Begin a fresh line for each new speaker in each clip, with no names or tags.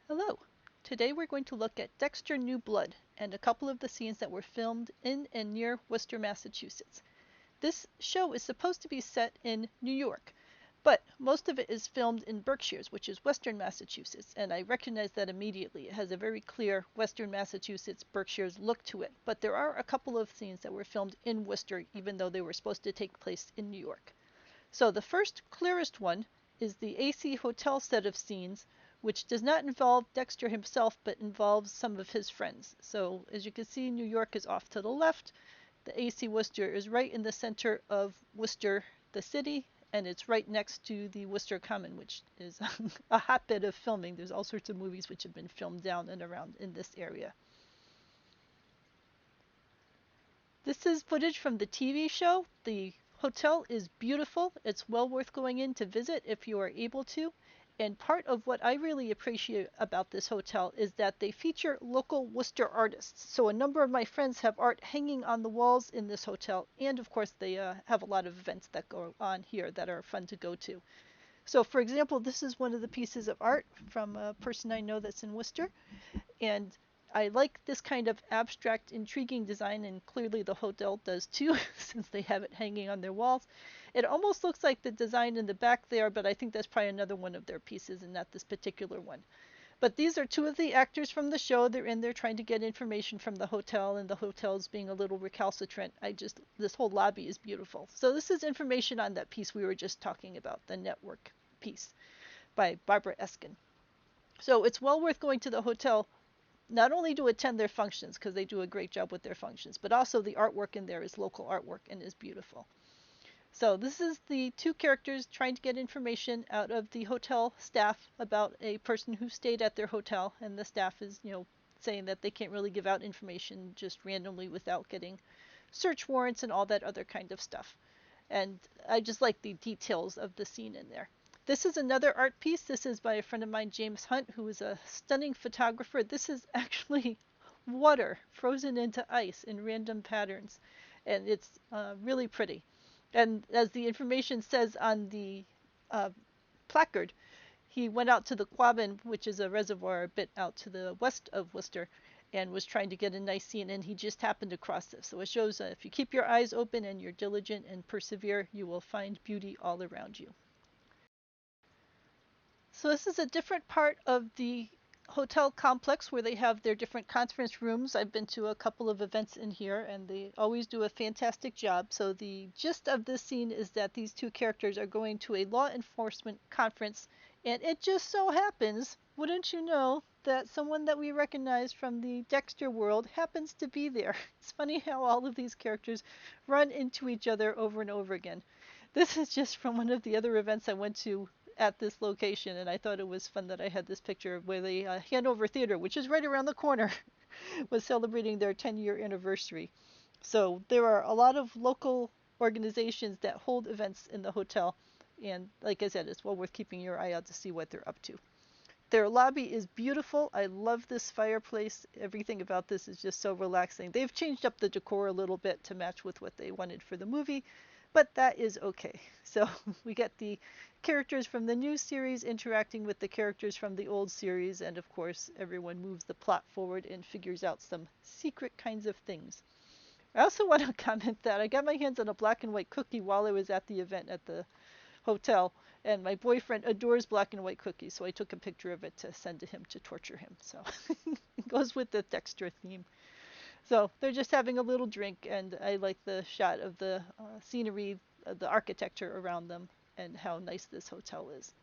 Hello! Today we're going to look at Dexter New Blood and a couple of the scenes that were filmed in and near Worcester, Massachusetts. This show is supposed to be set in New York, but most of it is filmed in Berkshires, which is Western Massachusetts, and I recognize that immediately. It has a very clear Western Massachusetts Berkshires look to it, but there are a couple of scenes that were filmed in Worcester, even though they were supposed to take place in New York. So the first clearest one is the AC Hotel set of scenes, which does not involve Dexter himself, but involves some of his friends. So as you can see, New York is off to the left. The AC Worcester is right in the center of Worcester, the city, and it's right next to the Worcester Common, which is a hotbed of filming. There's all sorts of movies which have been filmed down and around in this area. This is footage from the TV show. The hotel is beautiful. It's well worth going in to visit if you are able to. And part of what I really appreciate about this hotel is that they feature local Worcester artists. So a number of my friends have art hanging on the walls in this hotel. And of course, they have a lot of events that go on here that are fun to go to. So, for example, this is one of the pieces of art from a person I know that's in Worcester. And I like this kind of abstract, intriguing design, and clearly the hotel does too, since they have it hanging on their walls. It almost looks like the design in the back there, but I think that's probably another one of their pieces and not this particular one. But these are two of the actors from the show. They're in there trying to get information from the hotel, and the hotel's being a little recalcitrant. This whole lobby is beautiful. So this is information on that piece we were just talking about, the network piece by Barbara Eskin. So it's well worth going to the hotel not only to attend their functions, because they do a great job with their functions, but also the artwork in there is local artwork and is beautiful. So this is the two characters trying to get information out of the hotel staff about a person who stayed at their hotel, and the staff is, saying that they can't really give out information just randomly without getting search warrants and all that other kind of stuff. And I just like the details of the scene in there. This is another art piece. This is by a friend of mine, James Hunt, who is a stunning photographer. This is actually water frozen into ice in random patterns, and it's really pretty. And as the information says on the uh, placard, he went out to the Quabbin, which is a reservoir a bit out to the west of Worcester, and was trying to get a nice scene, and he just happened across this. So it shows if you keep your eyes open and you're diligent and persevere, you will find beauty all around you. So this is a different part of the hotel complex where they have their different conference rooms. I've been to a couple of events in here, and they always do a fantastic job. So the gist of this scene is that these two characters are going to a law enforcement conference, and it just so happens, wouldn't you know, that someone that we recognize from the Dexter world happens to be there. It's funny how all of these characters run into each other over and over again. This is just from one of the other events I went to at this location, and I thought it was fun that I had this picture where the Hanover Theater, which is right around the corner, was celebrating their 10-year anniversary. So there are a lot of local organizations that hold events in the hotel, and like I said, it's well worth keeping your eye out to see what they're up to. Their lobby is beautiful. I love this fireplace. Everything about this is just so relaxing. They've changed up the decor a little bit to match with what they wanted for the movie, but that is okay. So we get the characters from the new series interacting with the characters from the old series, and of course, everyone moves the plot forward and figures out some secret kinds of things. I also want to comment that I got my hands on a black and white cookie while I was at the event at the hotel, and my boyfriend adores black and white cookies, so I took a picture of it to send to him to torture him. So it goes with the Dexter theme. So they're just having a little drink, and I like the shot of the scenery, the architecture around them, and how nice this hotel is.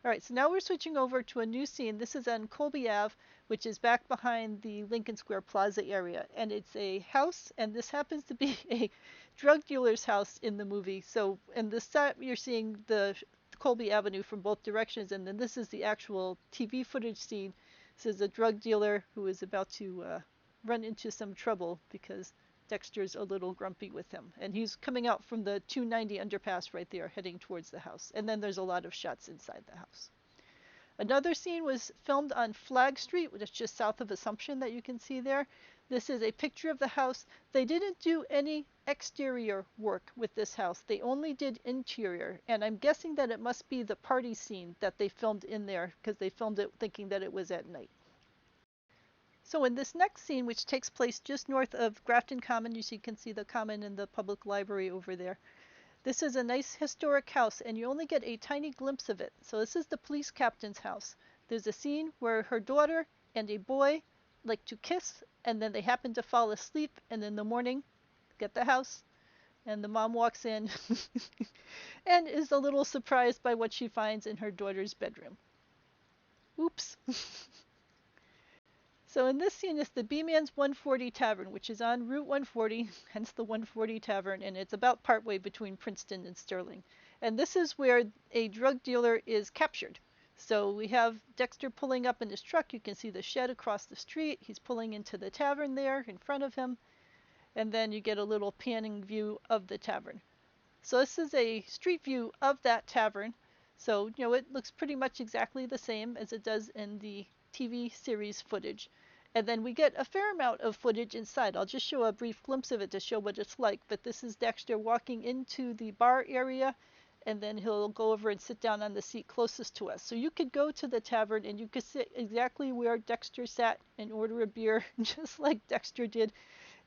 All right, so now we're switching over to a new scene. This is on Colby Ave, which is back behind the Lincoln Square Plaza area. And it's a house, and this happens to be a drug dealer's house in the movie. So in the set, you're seeing the Colby Avenue from both directions, and then this is the actual TV footage scene. This is a drug dealer who is about to run into some trouble because Dexter's a little grumpy with him. And he's coming out from the 290 underpass right there, heading towards the house. And then there's a lot of shots inside the house. Another scene was filmed on Flagg Street, which is just south of Assumption that you can see there. This is a picture of the house. They didn't do any exterior work with this house. They only did interior. And I'm guessing that it must be the party scene that they filmed in there because they filmed it thinking that it was at night. So in this next scene, which takes place just north of Grafton Common, you can see the common and the public library over there. This is a nice historic house, and you only get a tiny glimpse of it. So this is the police captain's house. There's a scene where her daughter and a boy like to kiss, and then they happen to fall asleep, and in the morning get the house, and the mom walks in and is a little surprised by what she finds in her daughter's bedroom. Oops. So in this scene is the B-Man's 140 Tavern, which is on Route 140, hence the 140 Tavern, and it's about partway between Princeton and Sterling. And this is where a drug dealer is captured. So we have Dexter pulling up in his truck. You can see the shed across the street. He's pulling into the tavern there in front of him. And then you get a little panning view of the tavern. So this is a street view of that tavern. So, it looks pretty much exactly the same as it does in the TV series footage. And then we get a fair amount of footage inside. I'll just show a brief glimpse of it to show what it's like. But this is Dexter walking into the bar area, and then he'll go over and sit down on the seat closest to us. So you could go to the tavern and you could sit exactly where Dexter sat and order a beer, just like Dexter did.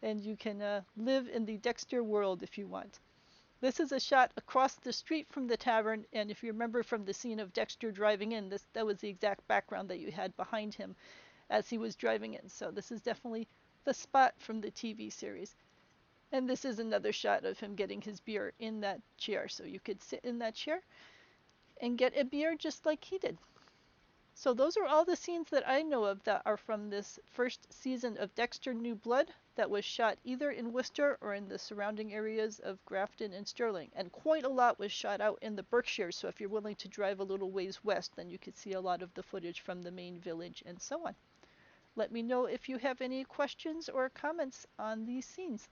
And you can live in the Dexter world if you want. This is a shot across the street from the tavern, and if you remember from the scene of Dexter driving in, that was the exact background that you had behind him as he was driving in. So this is definitely the spot from the TV series. And this is another shot of him getting his beer in that chair. So you could sit in that chair and get a beer just like he did. So those are all the scenes that I know of that are from this first season of Dexter New Blood that was shot either in Worcester or in the surrounding areas of Grafton and Sterling. And quite a lot was shot out in the Berkshires, so if you're willing to drive a little ways west, then you could see a lot of the footage from the main village and so on. Let me know if you have any questions or comments on these scenes.